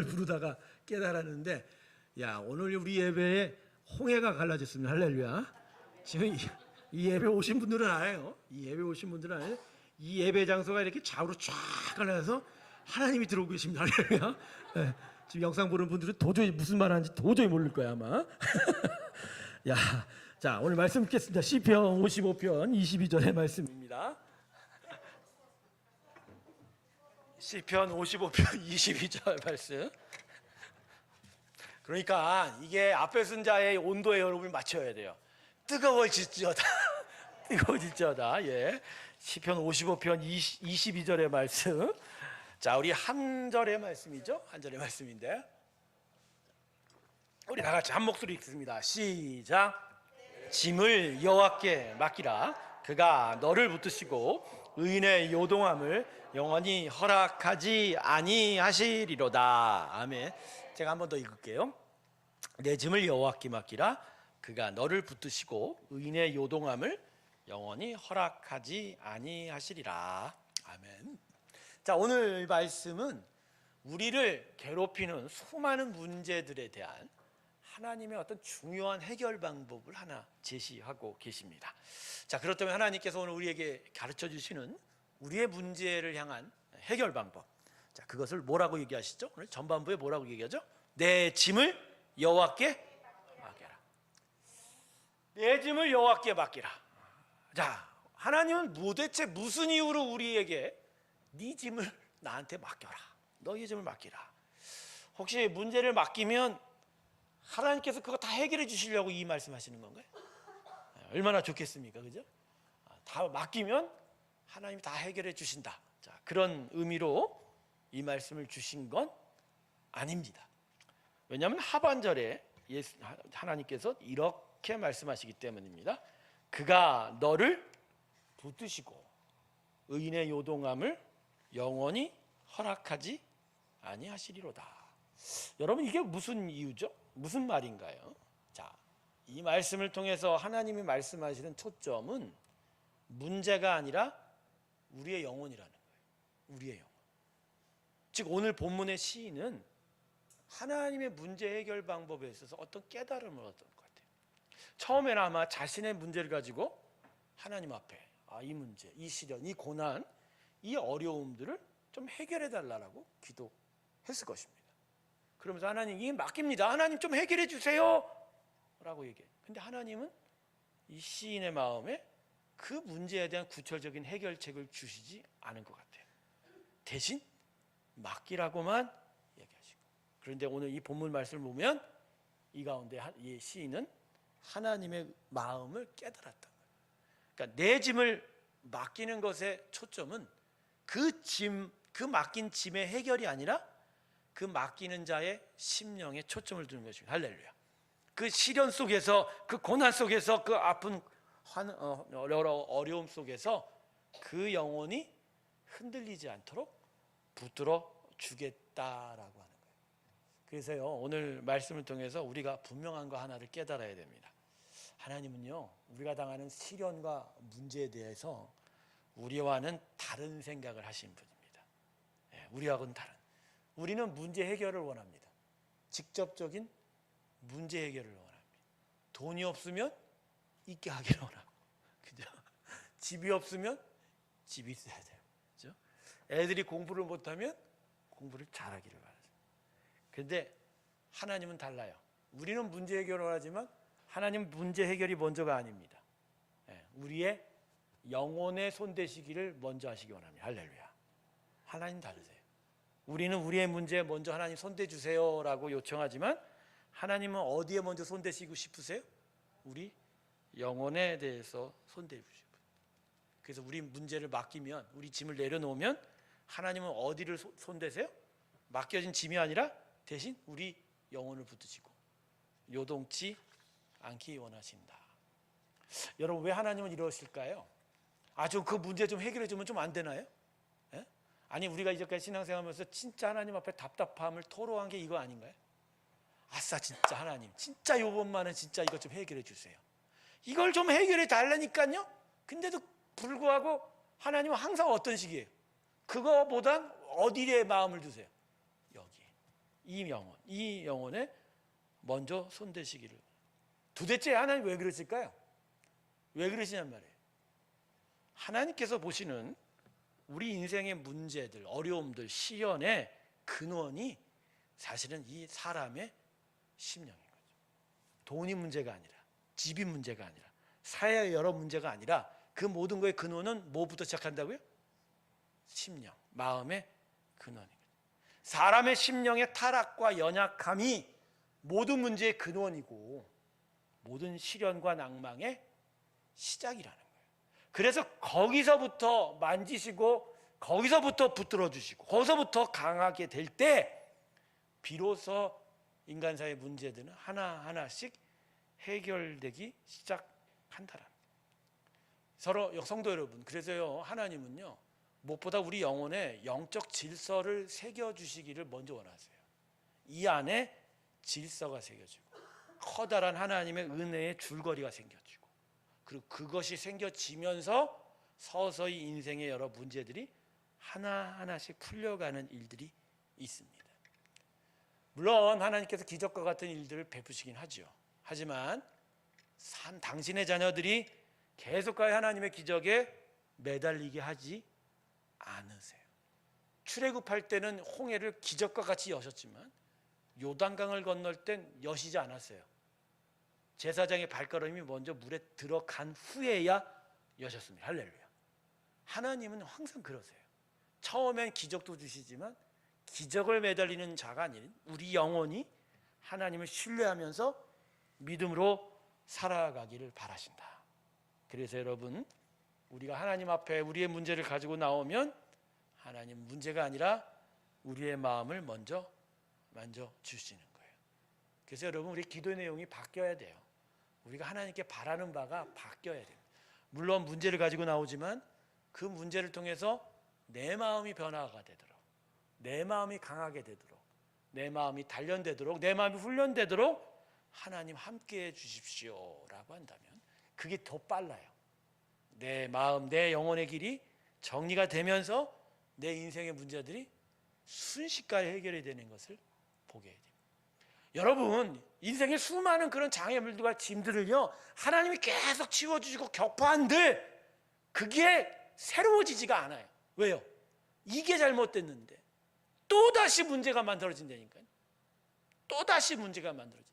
부르다가 깨달았는데, 야, 오늘 우리 예배에 홍해가 갈라졌습니다. 할렐루야. 지금 이 예배 오신 분들은 알아요. 이 예배 오신 분들은 알아요. 이 예배 장소가 이렇게 좌우로 쫙 갈라져서 하나님이 들어오고 계십니다. 할렐루야. 네, 지금 영상 보는 분들은 도저히 무슨 말 하는지 도저히 모를 거야 아마. 야, 자, 오늘 말씀 읽겠습니다. 시편 55편 22절의 말씀입니다. 시편 55편 22절 말씀. 그러니까 이게 앞에 쓴 자의 온도에 여러분을 맞춰야 돼요. 뜨거워질지어다. 뜨거워질지어다. 예. 시편 55편 22절의 말씀. 자, 우리 한 절의 말씀이죠. 한 절의 말씀인데 우리 다 같이 한 목소리 읽습니다. 시작. 짐을 여호와께 맡기라. 그가 너를 붙드시고 의인의 요동함을 영원히 허락하지 아니하시리로다. 아멘. 제가 한 번 더 읽을게요. 내 짐을 여호와께 맡기라. 그가 너를 붙드시고 의인의 요동함을 영원히 허락하지 아니하시리라. 아멘. 자, 오늘 말씀은 우리를 괴롭히는 수많은 문제들에 대한 하나님의 어떤 중요한 해결 방법을 하나 제시하고 계십니다. 자, 그렇다면 하나님께서 오늘 우리에게 가르쳐 주시는 우리의 문제를 향한 해결 방법, 자, 그것을 뭐라고 얘기하시죠? 오늘 전반부에 뭐라고 얘기하죠? 내 짐을 여호와께 맡겨라. 내 짐을 여호와께 맡기라. 자, 하나님은 도대체 무슨 이유로 우리에게 네 짐을 나한테 맡겨라, 너의 짐을 맡기라. 혹시 문제를 맡기면 하나님께서 그거 다 해결해 주시려고 이 말씀하시는 건가요? 얼마나 좋겠습니까, 그죠? 다 맡기면 하나님이 다 해결해 주신다. 자, 그런 의미로 이 말씀을 주신 건 아닙니다. 왜냐하면 하반절에 하나님께서 이렇게 말씀하시기 때문입니다. 그가 너를 붙드시고 의인의 요동함을 영원히 허락하지 아니하시리로다. 여러분, 이게 무슨 이유죠? 무슨 말인가요? 자, 이 말씀을 통해서 하나님이 말씀하시는 초점은 문제가 아니라 우리의 영혼이라는 거예요. 우리의 영혼. 즉 오늘 본문의 시인은 하나님의 문제 해결 방법에 있어서 어떤 깨달음을 얻었던 것 같아요. 처음에는 아마 자신의 문제를 가지고 하나님 앞에 이 문제, 이 시련, 이 고난, 이 어려움들을 좀 해결해 달라고 기도했을 것입니다. 그러면서 하나님, 이게 맡깁니다. 하나님 좀 해결해 주세요 라고 얘기해요. 근데 하나님은 이 시인의 마음에 그 문제에 대한 구체적인 해결책을 주시지 않은 것 같아요. 대신 맡기라고만 얘기하시고. 그런데 오늘 이 본문 말씀을 보면 이 가운데 이 시인은 하나님의 마음을 깨달았던 거예요. 그러니까 내 짐을 맡기는 것의 초점은 그 맡긴 짐의 해결이 아니라 그 맡기는 자의 심령에 초점을 두는 것입니다. 할렐루야. 그 시련 속에서, 그 고난 속에서, 그 아픈 여러 어려움 속에서 그 영혼이 흔들리지 않도록 붙들어 주겠다라고 하는 거예요. 그래서요, 오늘 말씀을 통해서 우리가 분명한 거 하나를 깨달아야 됩니다. 하나님은요, 우리가 당하는 시련과 문제에 대해서 우리와는 다른 생각을 하신 분입니다. 우리하고는 다른. 우리는 문제 해결을 원합니다. 직접적인 문제 해결을 원합니다. 돈이 없으면 있게 하기를 원하고, 그죠? 집이 없으면 집이 있어야 돼요, 그죠? 애들이 공부를 못하면 공부를 잘하기를 바라죠. 그런데 하나님은 달라요. 우리는 문제 해결을 원하지만 하나님은 문제 해결이 먼저가 아닙니다. 우리의 영혼의 손대시기를 먼저 하시기 원합니다. 할렐루야. 하나님 다르세요. 우리는 우리의 문제에 먼저 하나님 손대주세요 라고 요청하지만 하나님은 어디에 먼저 손대시고 싶으세요? 우리 영혼에 대해서 손대시고 싶어요. 그래서 우리 문제를 맡기면, 우리 짐을 내려놓으면 하나님은 어디를 손대세요? 맡겨진 짐이 아니라 대신 우리 영혼을 붙드시고 요동치 않기 원하신다. 여러분, 왜 하나님은 이러실까요? 좀 그 문제 좀 해결해 주면 좀 안 되나요? 아니, 우리가 이제까지 신앙생활하면서 진짜 하나님 앞에 답답함을 토로한 게 이거 아닌가요? 아싸, 진짜 하나님, 진짜 요번만은 진짜 이것 좀 해결해 주세요. 이걸 좀 해결해 달라니까요. 근데도 불구하고 하나님은 항상 어떤 식이에요? 그거보단 어디에 마음을 두세요? 여기. 이 영혼에 먼저 손대시기를. 도대체 하나님 왜 그러실까요? 왜 그러시냔 말이에요. 하나님께서 보시는 우리 인생의 문제들, 어려움들, 시련의 근원이 사실은 이 사람의 심령인 거죠. 돈이 문제가 아니라, 집이 문제가 아니라, 사회의 여러 문제가 아니라 그 모든 거의 근원은 뭐부터 시작한다고요? 심령, 마음의 근원인 거죠. 사람의 심령의 타락과 연약함이 모든 문제의 근원이고 모든 시련과 낭망의 시작이라는 거예요. 그래서 거기서부터 만지시고 거기서부터 붙들어 주시고 거기서부터 강하게 될 때 비로소 인간사의 문제들은 하나하나씩 해결되기 시작한다라는 거예요. 서로 성도 여러분, 그래서요 하나님은요 무엇보다 우리 영혼에 영적 질서를 새겨주시기를 먼저 원하세요. 이 안에 질서가 새겨지고 커다란 하나님의 은혜의 줄거리가 생겨지고 그리고 그것이 생겨지면서 서서히 인생의 여러 문제들이 하나하나씩 풀려가는 일들이 있습니다. 물론 하나님께서 기적과 같은 일들을 베푸시긴 하죠. 하지만 당신의 자녀들이 계속하여 하나님의 기적에 매달리게 하지 않으세요. 출애굽할 때는 홍해를 기적과 같이 여셨지만 요단강을 건널 땐 여시지 않았어요. 제사장의 발걸음이 먼저 물에 들어간 후에야 여셨습니다. 할렐루야. 하나님은 항상 그러세요. 처음엔 기적도 주시지만 기적을 매달리는 자가 아닌 우리 영혼이 하나님을 신뢰하면서 믿음으로 살아가기를 바라신다. 그래서 여러분, 우리가 하나님 앞에 우리의 문제를 가지고 나오면 하나님 문제가 아니라 우리의 마음을 먼저 만져 주시는 거예요. 그래서 여러분, 우리 기도의 내용이 바뀌어야 돼요. 우리가 하나님께 바라는 바가 바뀌어야 돼요. 물론 문제를 가지고 나오지만 그 문제를 통해서 내 마음이 변화가 되도록, 내 마음이 강하게 되도록, 내 마음이 단련되도록, 내 마음이 훈련되도록 하나님 함께해 주십시오라고 한다면 그게 더 빨라요. 내 마음, 내 영혼의 길이 정리가 되면서 내 인생의 문제들이 순식간에 해결이 되는 것을 보게 돼요. 여러분, 인생의 수많은 그런 장애물들과 짐들을요 하나님이 계속 치워주시고 격파한들 그게 새로워지지가 않아요. 왜요? 이게 잘못됐는데 또다시 문제가 만들어진다니까요. 또다시 문제가 만들어진다.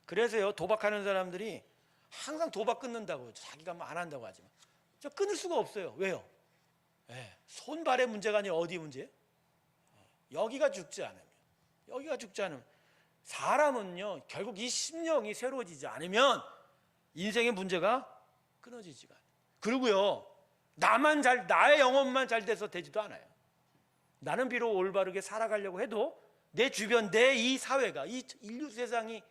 그래서요 도박하는 사람들이 항상 도박 끊는다고, 자기가 뭐 안 한다고 하지만 저 끊을 수가 없어요. 왜요? 손발의 문제가 아니라 어디 문제예요? 여기가 죽지 않으면 사람은요 결국 이 심령이 새로워지지 않으면 인생의 문제가 끊어지지가 않아요. 그리고요 나의 영혼만 잘 돼서 되지도 않아요. 나는 비록 올바르게 살아가려고 해도 내 주변, 내 이 사회가, 이 인류 세상이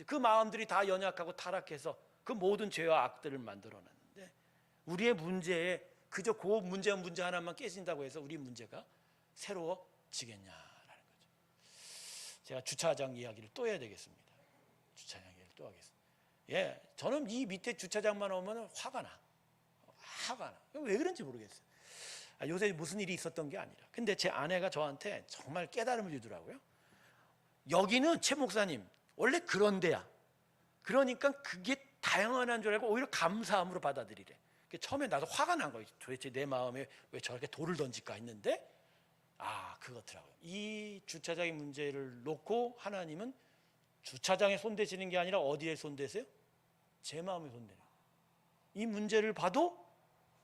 그 마음들이 다 연약하고 타락해서 그 모든 죄와 악들을 만들어놨는데 우리의 문제에 그저 그 문제 하나만 깨진다고 해서 우리 문제가 새로워지겠냐라는 거죠. 제가 주차장 이야기를 또 해야 되겠습니다. 주차장 이야기를 또 하겠습니다. 저는 이 밑에 주차장만 오면 화가 나. 왜 그런지 모르겠어요. 요새 무슨 일이 있었던 게 아니라. 근데 제 아내가 저한테 정말 깨달음을 주더라고요. 여기는 최 목사님 원래 그런 데야. 그러니까 그게 다양한 줄 알고 오히려 감사함으로 받아들이래. 처음에 나도 화가 난 거예요. 도대체 내 마음에 왜 저렇게 돌을 던질까 했는데 그렇더라고요. 이 주차장의 문제를 놓고 하나님은 주차장에 손대시는 게 아니라 어디에 손대세요? 제 마음에 손대는 거예요. 이 문제를 봐도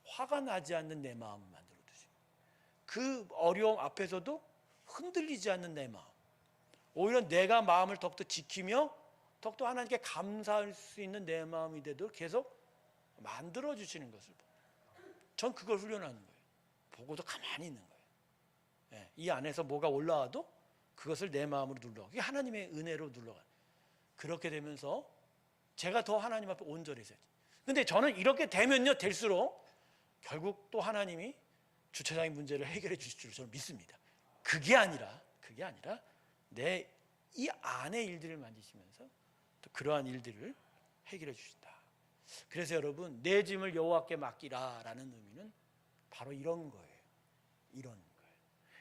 화가 나지 않는 내 마음을 만들어 주시고 그 어려움 앞에서도 흔들리지 않는 내 마음, 오히려 내가 마음을 더욱더 지키며 더욱더 하나님께 감사할 수 있는 내 마음이 되도록 계속 만들어 주시는 것을 전 그걸 훈련하는 거예요. 보고도 가만히 있는 거예요. 이 안에서 뭐가 올라와도 그것을 내 마음으로 눌러가. 그게 하나님의 은혜로 눌러가. 그렇게 되면서 제가 더 하나님 앞에 온전해져요. 근데 저는 이렇게 되면요 될수록 결국 또 하나님이 주차장의 문제를 해결해 주실 줄 저는 믿습니다. 그게 아니라 내 이 안의 일들을 만지시면서 또 그러한 일들을 해결해 주신다. 그래서 여러분, 내 짐을 여호와께 맡기라라는 의미는 바로 이런 거예요.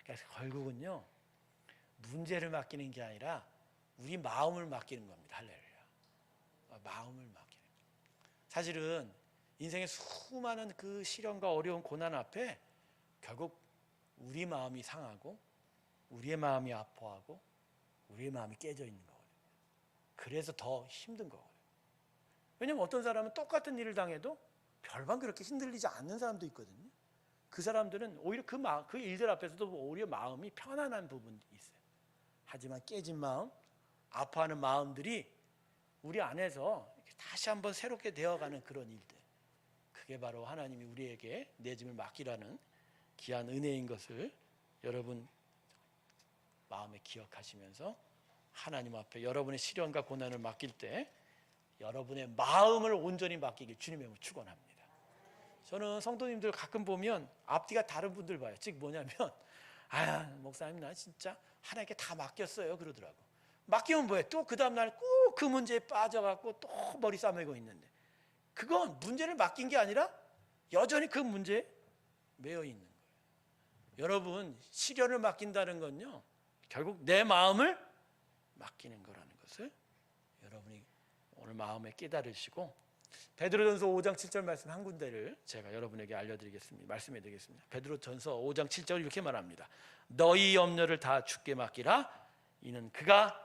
그래서 결국은요 문제를 맡기는 게 아니라 우리 마음을 맡기는 겁니다. 할렐루야. 마음을 맡기는 거예요. 사실은 인생의 수많은 그 시련과 어려운 고난 앞에 결국 우리 마음이 상하고 우리의 마음이 아파하고 우리의 마음이 깨져 있는 거거든요. 그래서 더 힘든 거거든요. 왜냐하면 어떤 사람은 똑같은 일을 당해도 별반 그렇게 흔들리지 않는 사람도 있거든요. 그 사람들은 오히려 그 일들 앞에서도 오히려 마음이 편안한 부분이 있어요. 하지만 깨진 마음, 아파하는 마음들이 우리 안에서 다시 한번 새롭게 되어가는 그런 일들, 그게 바로 하나님이 우리에게 내 짐을 맡기라는 귀한 은혜인 것을 여러분 마음에 기억하시면서 하나님 앞에 여러분의 시련과 고난을 맡길 때 여러분의 마음을 온전히 맡기길 주님의 이름으로 축원합니다. 저는 성도님들 가끔 보면 앞뒤가 다른 분들 봐요. 즉 뭐냐면 목사님 나 진짜 하나님께 다 맡겼어요 그러더라고. 맡기면 뭐해? 또 그 다음날 꼭 그 문제에 빠져갖고 또 머리 싸매고 있는데, 그건 문제를 맡긴 게 아니라 여전히 그 문제에 매여 있는 거예요. 여러분 시련을 맡긴다는 건요 결국 내 마음을 맡기는 거라는 것을 여러분이 오늘 마음에 깨달으시고, 베드로전서 5장 7절 말씀 한 군데를 제가 여러분에게 알려드리겠습니다. 말씀해 드리겠습니다. 베드로전서 5장 7절 이렇게 말합니다. 너희 염려를 다 주께 맡기라. 이는 그가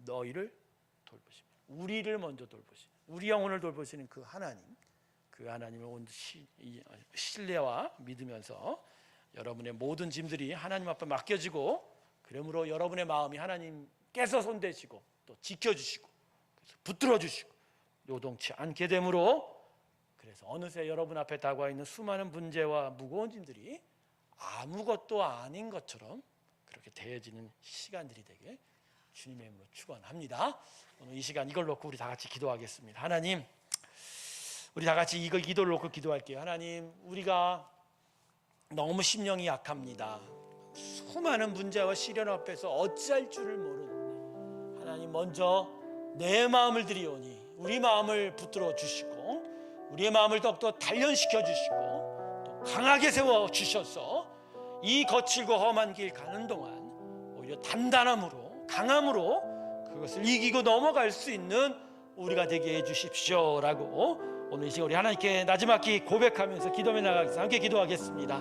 너희를 돌보십니다. 우리를 먼저 돌보시는, 우리 영혼을 돌보시는 그 하나님을 온 신뢰와 믿으면서 여러분의 모든 짐들이 하나님 앞에 맡겨지고, 그러므로 여러분의 마음이 하나님께서 손대시고 또 지켜주시고 그래서 붙들어주시고 요동치 않게 되므로, 그래서 어느새 여러분 앞에 다가와 있는 수많은 문제와 무거운 짐들이 아무것도 아닌 것처럼 그렇게 대해지는 시간들이 되게 주님의 이름으로 축원합니다. 오늘 이 시간 이걸 놓고 우리 다 같이 기도하겠습니다. 하나님, 우리 다 같이 이거 기도를 놓고 기도할게요. 하나님, 우리가 너무 심령이 약합니다. 수많은 문제와 시련 앞에서 어찌할 줄을 모르는 하나님, 먼저 내 마음을 드리오니 우리 마음을 붙들어 주시고 우리의 마음을 더욱더 단련시켜 주시고 또 강하게 세워 주셔서 이 거칠고 험한 길 가는 동안 오히려 단단함으로 강함으로 그것을 이기고 넘어갈 수 있는 우리가 되게 해 주십시오라고 오늘 이 시간 우리 하나님께 나지막히 고백하면서 기도해 나가겠습니다. 함께 기도하겠습니다.